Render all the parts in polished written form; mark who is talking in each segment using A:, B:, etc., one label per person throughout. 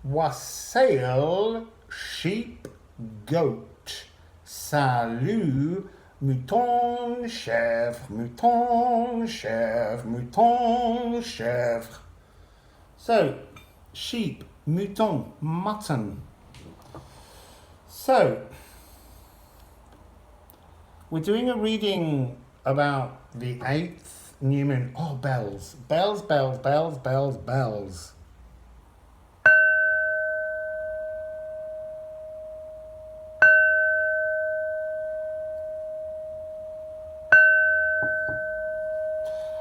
A: Wassail, sheep, goat. Salut, mouton, chèvre, mouton, chèvre, mouton, chèvre. So, sheep, mouton, mutton. So, we're doing a reading about the 8th new moon. Oh, bells. Bells, bells, bells, bells, bells.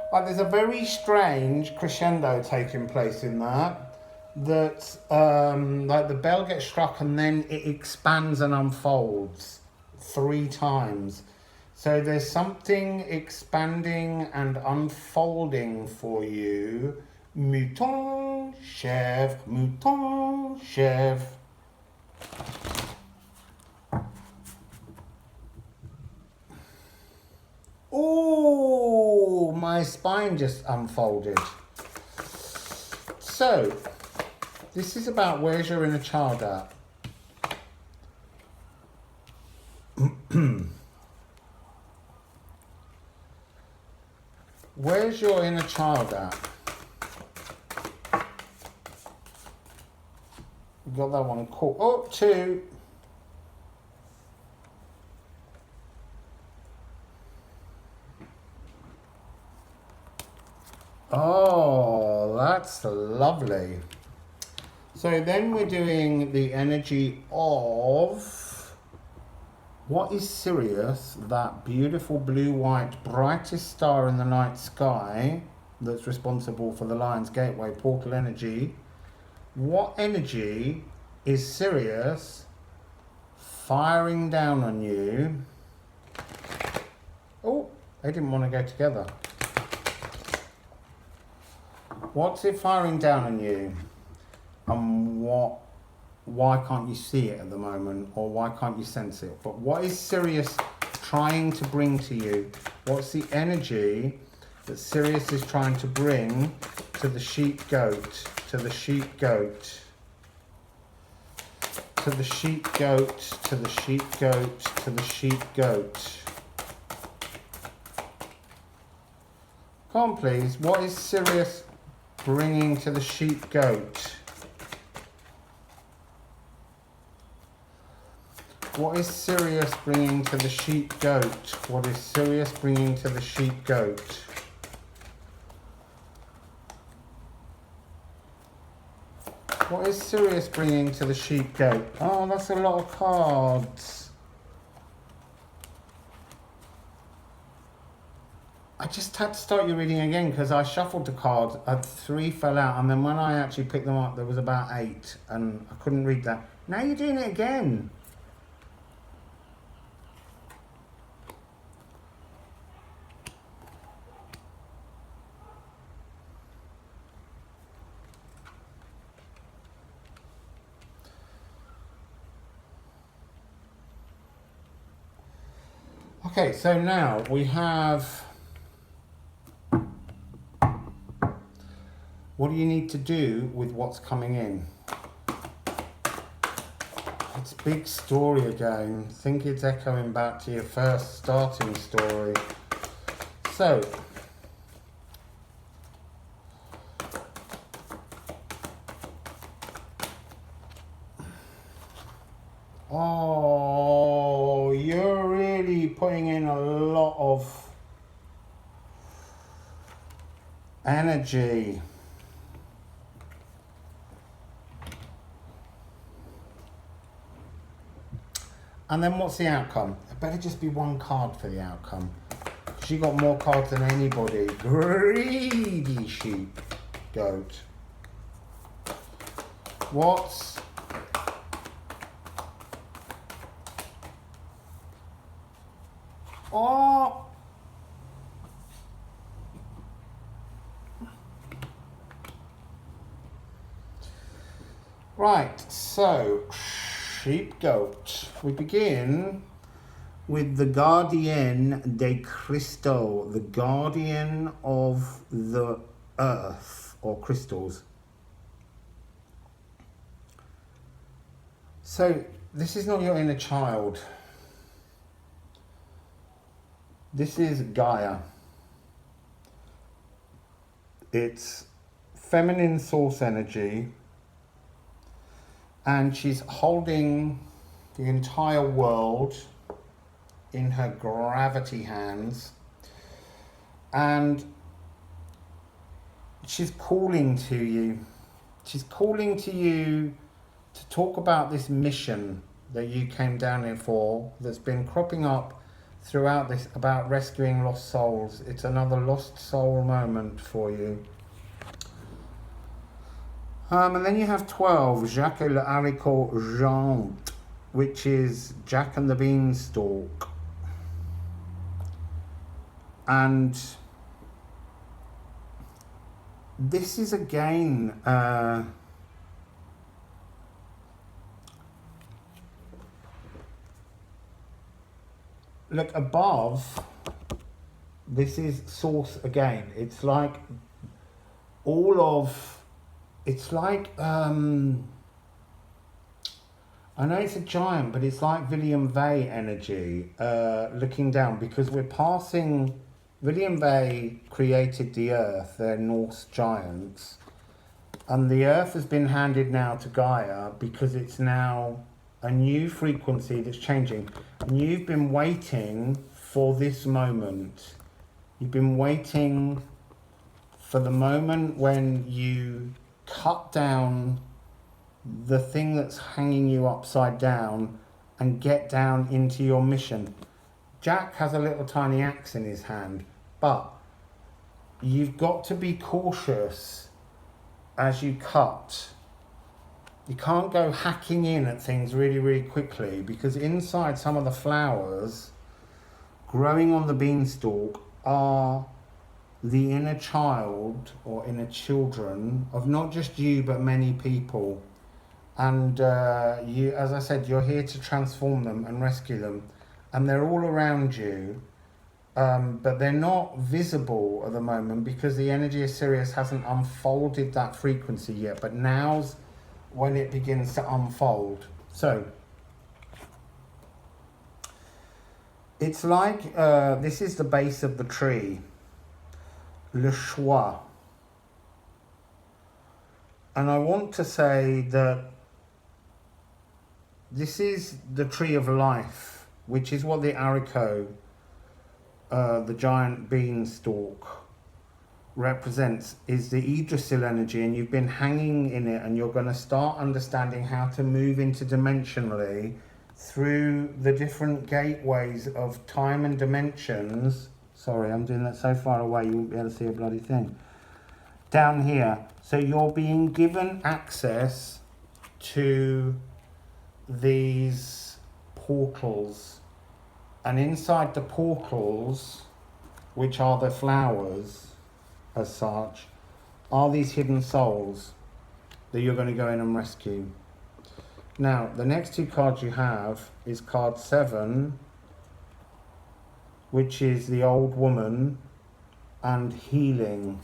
A: But there's a very strange crescendo taking place in that. Like the bell gets struck and then it expands and unfolds 3 times. So there's something expanding and unfolding for you. Mouton, chèvre, mouton, chèvre. Oh, my spine just unfolded. So, this is about where's your inner child at? Where's your inner child at? You got that one caught. Oh, 2. Oh, that's lovely. So then we're doing the energy of what is Sirius, that beautiful blue-white, brightest star in the night sky that's responsible for the Lion's Gateway portal energy. What energy is Sirius firing down on you? Oh, they didn't want to go together. What's it firing down on you? And why can't you see it at the moment? Or why can't you sense it? But what is Sirius trying to bring to you? What's the energy that Sirius is trying to bring to the sheep goat? To the sheep goat. To the sheep goat. To the sheep goat. To the sheep goat. Come on, please. What is Sirius bringing to the sheep goat? What is Sirius bringing to the sheep goat? What is Sirius bringing to the sheep goat? What is Sirius bringing to the sheep goat? Oh, that's a lot of cards. I just had to start your reading again because I shuffled the cards. 3 fell out, and then when I actually picked them up, there was about 8, and I couldn't read that. Now you're doing it again. Okay, so now we have... What do you need to do with what's coming in? It's big story again. I think it's echoing back to your first starting story. So, oh, you're really putting in a lot of energy. And then what's the outcome? It better just be 1 card for the outcome. She got more cards than anybody. Greedy sheep goat. What's... Oh! Right, so... sheep goat. We begin with the Guardian de Cristo, the guardian of the earth or crystals. So this is not your inner child. This is Gaia. It's feminine source energy, and she's holding the entire world in her gravity hands, and she's calling to you. She's calling to you to talk about this mission that you came down here for, that's been cropping up throughout this, about rescuing lost souls. It's another lost soul moment for you. And then you have 12, Jacques et le haricot jaune, which is Jack and the Beanstalk. And this is again look above. This is source again. It's like all of, it's like I know it's a giant, but it's like William Vey energy looking down, because we're passing. William Vey created the earth, they're Norse giants, and the earth has been handed now to Gaia because it's now a new frequency that's changing. And you've been waiting for this moment. You've been waiting for the moment when you cut down the thing that's hanging you upside down and get down into your mission. Jack has a little tiny axe in his hand, but you've got to be cautious as you cut. You can't go hacking in at things really, really quickly, because inside some of the flowers growing on the beanstalk are the inner child or inner children of not just you, but many people. And you, as I said, you're here to transform them and rescue them. And they're all around you, but they're not visible at the moment because the energy of Sirius hasn't unfolded that frequency yet. But now's when it begins to unfold. So it's like this is the base of the tree, le choix. And I want to say that this is the tree of life, which is what the haricot, the giant beanstalk, represents, is the Yggdrasil energy, and you've been hanging in it, and you're going to start understanding how to move interdimensionally through the different gateways of time and dimensions. Sorry, I'm doing that so far away you won't be able to see a bloody thing. Down here. So you're being given access to these portals. And inside the portals, which are the flowers as such, are these hidden souls that you're going to go in and rescue. Now, the next two cards you have is card 7, which is the old woman, and healing.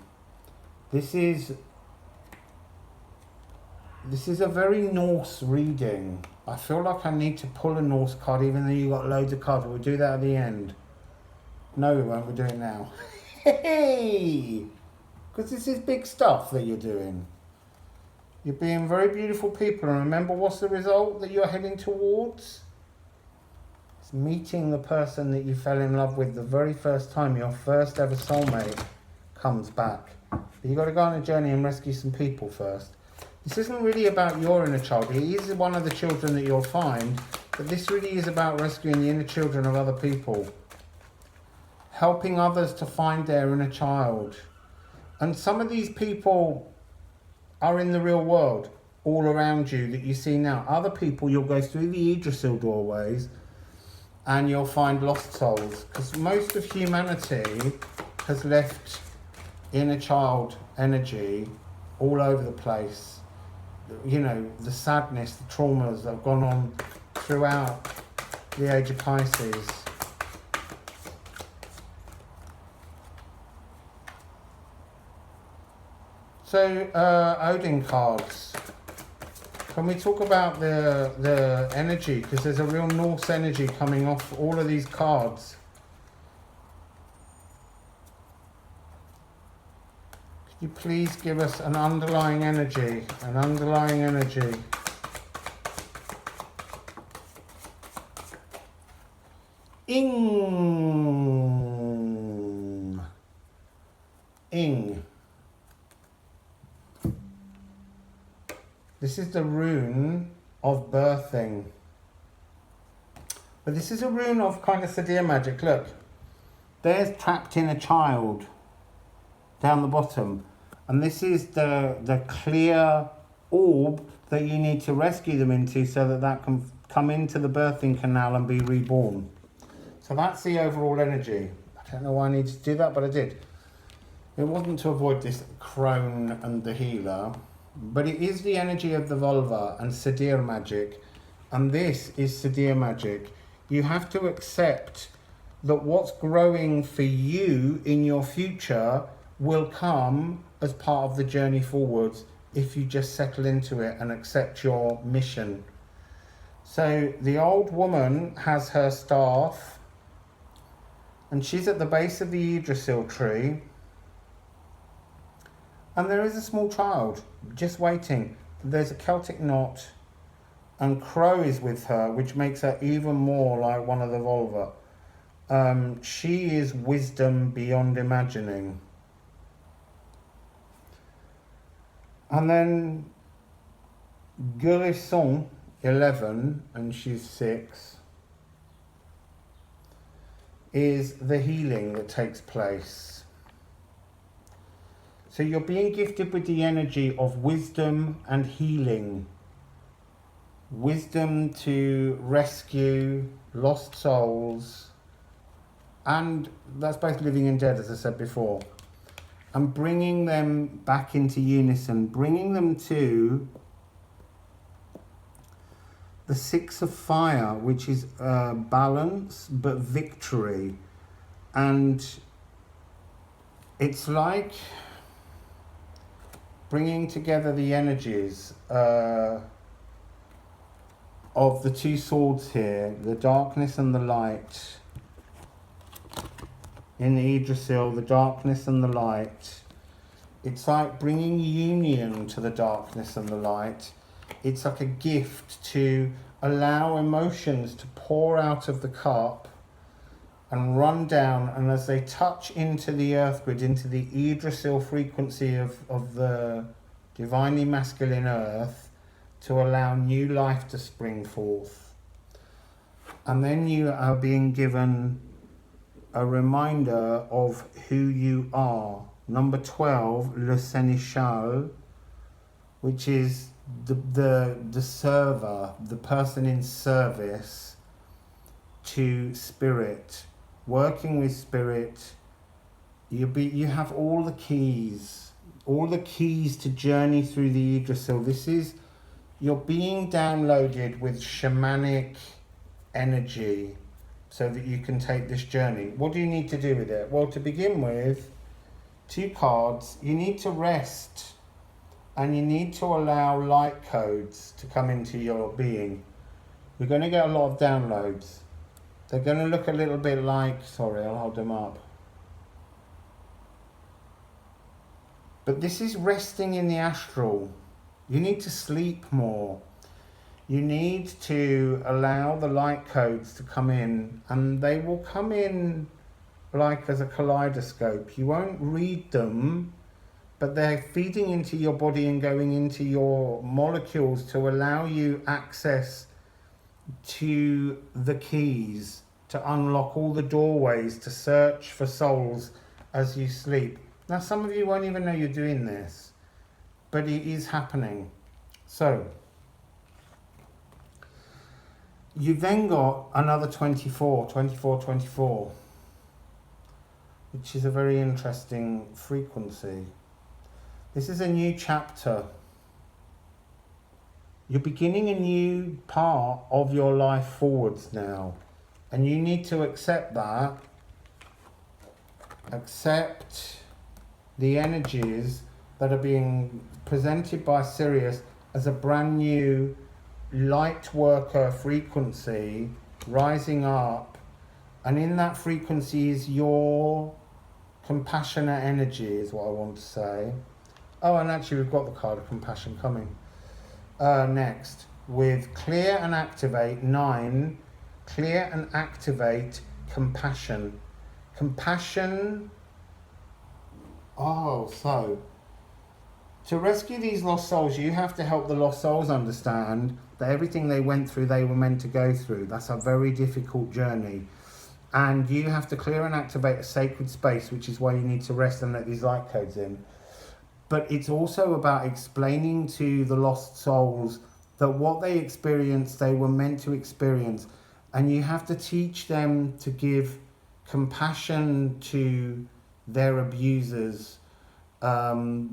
A: This is a very Norse reading. I feel like I need to pull a Norse card, even though you got loads of cards. We'll do that at the end. No, we won't. We'll do it now. Hey! Because this is big stuff that you're doing. You're being very beautiful people. And remember, what's the result that you're heading towards? It's meeting the person that you fell in love with the very first time. Your first ever soulmate comes back. But you've got to go on a journey and rescue some people first. This isn't really about your inner child. He is one of the children that you'll find, but this really is about rescuing the inner children of other people. Helping others to find their inner child. And some of these people are in the real world, all around you that you see now. Other people, you'll go through the Yggdrasil doorways and you'll find lost souls. Because most of humanity has left inner child energy all over the place. You know, the sadness, the traumas that have gone on throughout the age of Pisces. So, Odin cards. Can we talk about the energy? Because there's a real Norse energy coming off all of these cards. Could you please give us an underlying energy? An underlying energy. Ing. This is the rune of birthing. But this is a rune of kind of Sadir magic. Look, there's trapped in a child down the bottom. And this is the clear orb that you need to rescue them into so that that can come into the birthing canal and be reborn. So that's the overall energy. I don't know why I needed to do that, but I did. It wasn't to avoid this crone and the healer, but it is the energy of the vulva and Sadir magic, and this is Sadir magic. You have to accept that what's growing for you in your future will come as part of the journey forwards if you just settle into it and accept your mission. So the old woman has her staff, and she's at the base of the Yggdrasil tree. And there is a small child just waiting. There's a Celtic knot, and Crow is with her, which makes her even more like one of the vulva. She is wisdom beyond imagining. And then Guérison, 11, and she's 6, is the healing that takes place. So you're being gifted with the energy of wisdom and healing. Wisdom to rescue lost souls, and that's both living and dead, as I said before, and bringing them back into unison, bringing them to the 6 of fire, which is balance but victory. And it's like bringing together the energies of the 2 swords here, the darkness and the light. In the Yggdrasil, the darkness and the light. It's like bringing union to the darkness and the light. It's like a gift to allow emotions to pour out of the cup and run down, and as they touch into the earth grid, into the Yggdrasil frequency of the divinely masculine earth, to allow new life to spring forth. And then you are being given a reminder of who you are. Number 12, Le Sénéchal, which is the server, the person in service to spirit, working with spirit. You have all the keys to journey through the Yggdrasil. This is, you're being downloaded with shamanic energy so that you can take this journey. What do you need to do with it? Well, to begin with, 2 cards, you need to rest, and you need to allow light codes to come into your being. You're going to get a lot of downloads. They're going to look a little bit like, sorry, I'll hold them up. But this is resting in the astral. You need to sleep more. You need to allow the light codes to come in, and they will come in like as a kaleidoscope. You won't read them, but they're feeding into your body and going into your molecules to allow you access to the keys, to unlock all the doorways, to search for souls as you sleep. Now, some of you won't even know you're doing this, but it is happening. So, you've then got another 24, which is a very interesting frequency. This is a new chapter. You're beginning a new part of your life forwards now, and you need to accept that. Accept the energies that are being presented by Sirius as a brand new light worker frequency rising up, and in that frequency is your compassionate energy, is what I want to say. Oh, and actually we've got the card of compassion coming. Next, with clear and activate, 9, clear and activate compassion. Compassion, so to rescue these lost souls, you have to help the lost souls understand that everything they went through, they were meant to go through. That's a very difficult journey. And you have to clear and activate a sacred space, which is why you need to rest and let these light codes in. But it's also about explaining to the lost souls that what they experienced, they were meant to experience. And you have to teach them to give compassion to their abusers,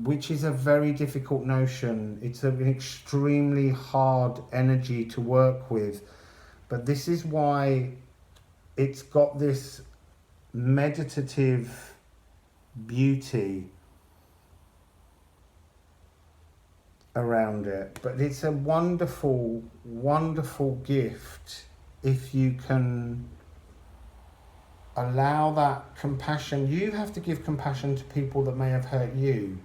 A: which is a very difficult notion. It's an extremely hard energy to work with. But this is why it's got this meditative beauty around it. But it's a wonderful, wonderful gift if you can allow that compassion. You have to give compassion to people that may have hurt you.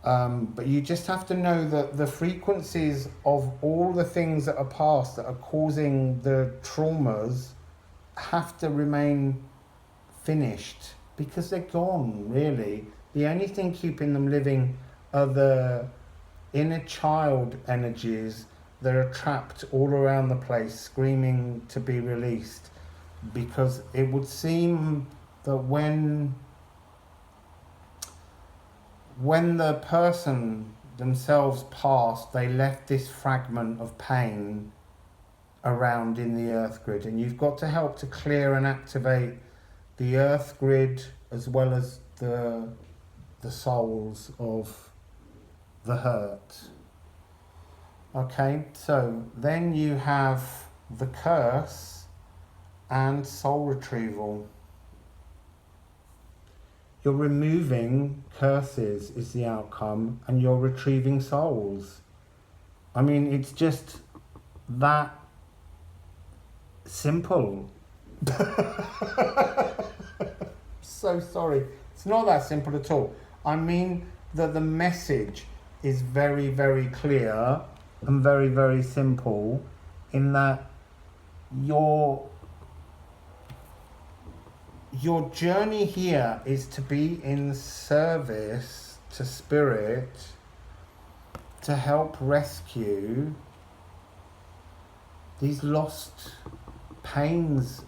A: But you just have to know that the frequencies of all the things that are past that are causing the traumas have to remain finished, because they're gone, really. The only thing keeping them living are the inner child energies that are trapped all around the place, screaming to be released. Because it would seem that when the person themselves passed, they left this fragment of pain around in the earth grid, and you've got to help to clear and activate the earth grid as well as the souls of the hurt. Okay, so then you have the curse and soul retrieval. You're removing curses is the outcome, and you're retrieving souls. I mean, it's just that simple. So sorry. It's not that simple at all. I mean that the message is very, very clear and very, very simple, in that your journey here is to be in service to spirit, to help rescue these lost pains,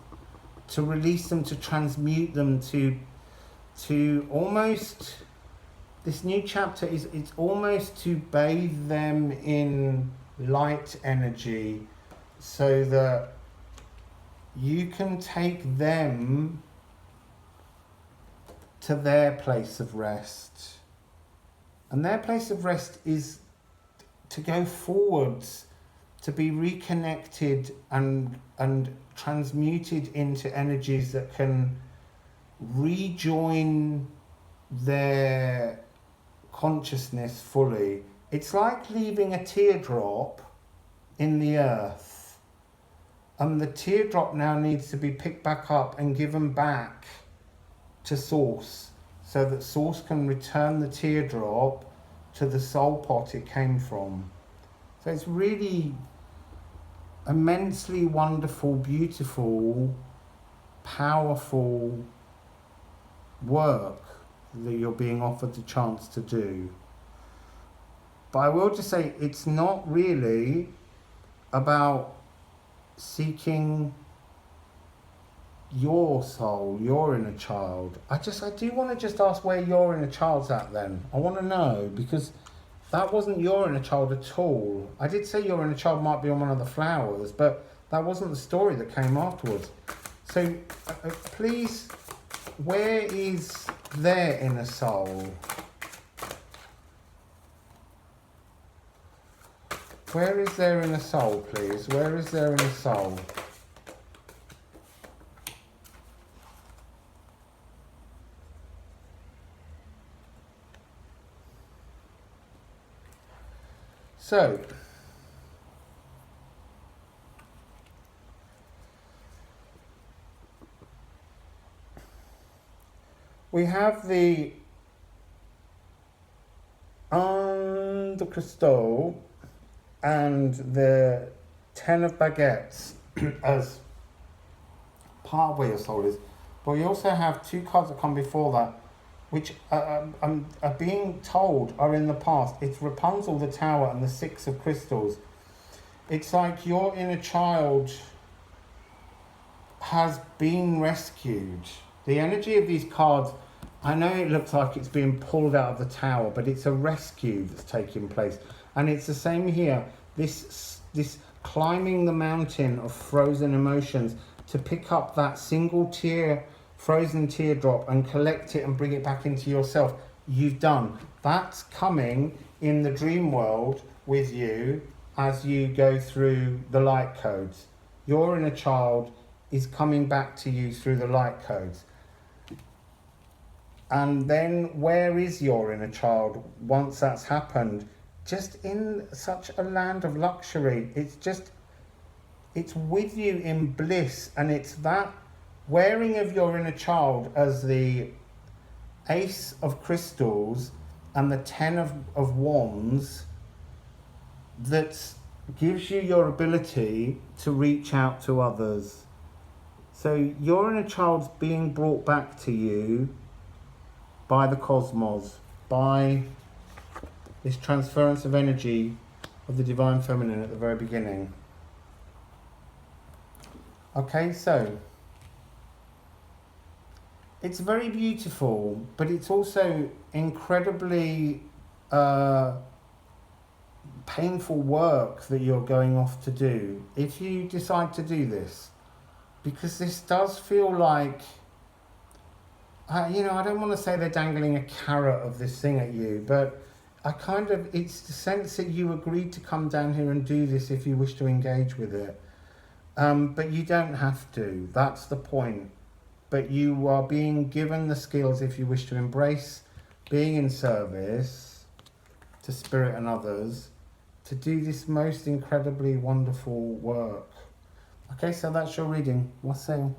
A: to release them, to transmute them, to almost, this new chapter is, it's almost to bathe them in light energy, so that you can take them to their place of rest. And their place of rest is to go forwards, to be reconnected and transmuted into energies that can rejoin their consciousness fully. It's like leaving a teardrop in the earth, and the teardrop now needs to be picked back up and given back to source, so that source can return the teardrop to the soul pot it came from. So it's really immensely wonderful, beautiful, powerful work that you're being offered the chance to do. But I will just say, it's not really about seeking your soul, your inner child. I do want to just ask where your inner child's at then. I want to know, because that wasn't your inner child at all. I did say your inner child might be on one of the flowers, but that wasn't the story that came afterwards. So please, where is their inner soul? Where is their inner soul, please? Where is their inner soul? So, we have the de Crystal and the 10 of Baguettes as part of where your soul is. But we also have two cards that come before that, which are being told are in the past. It's Rapunzel, the Tower, and the 6 of Crystals. It's like your inner child has been rescued. The energy of these cards, I know it looks like it's being pulled out of the tower, but it's a rescue that's taking place. And it's the same here. This climbing the mountain of frozen emotions to pick up that single tear, frozen teardrop, and collect it and bring it back into yourself. You've done. That's coming in the dream world with you as you go through the light codes. Your inner child is coming back to you through the light codes. And then where is your inner child once that's happened? Just in such a land of luxury. It's with you in bliss, and it's that wearing of your inner child as the Ace of Crystals and the 10 of Wands that gives you your ability to reach out to others. So your inner child's being brought back to you by the cosmos, by this transference of energy of the Divine Feminine at the very beginning. Okay, so it's very beautiful, but it's also incredibly painful work that you're going off to do if you decide to do this, because this does feel like, I don't want to say they're dangling a carrot of this thing at you, but it's the sense that you agreed to come down here and do this if you wish to engage with it. But you don't have to, that's the point. But you are being given the skills if you wish to embrace being in service to spirit and others to do this most incredibly wonderful work. Okay, so that's your reading. Wassail.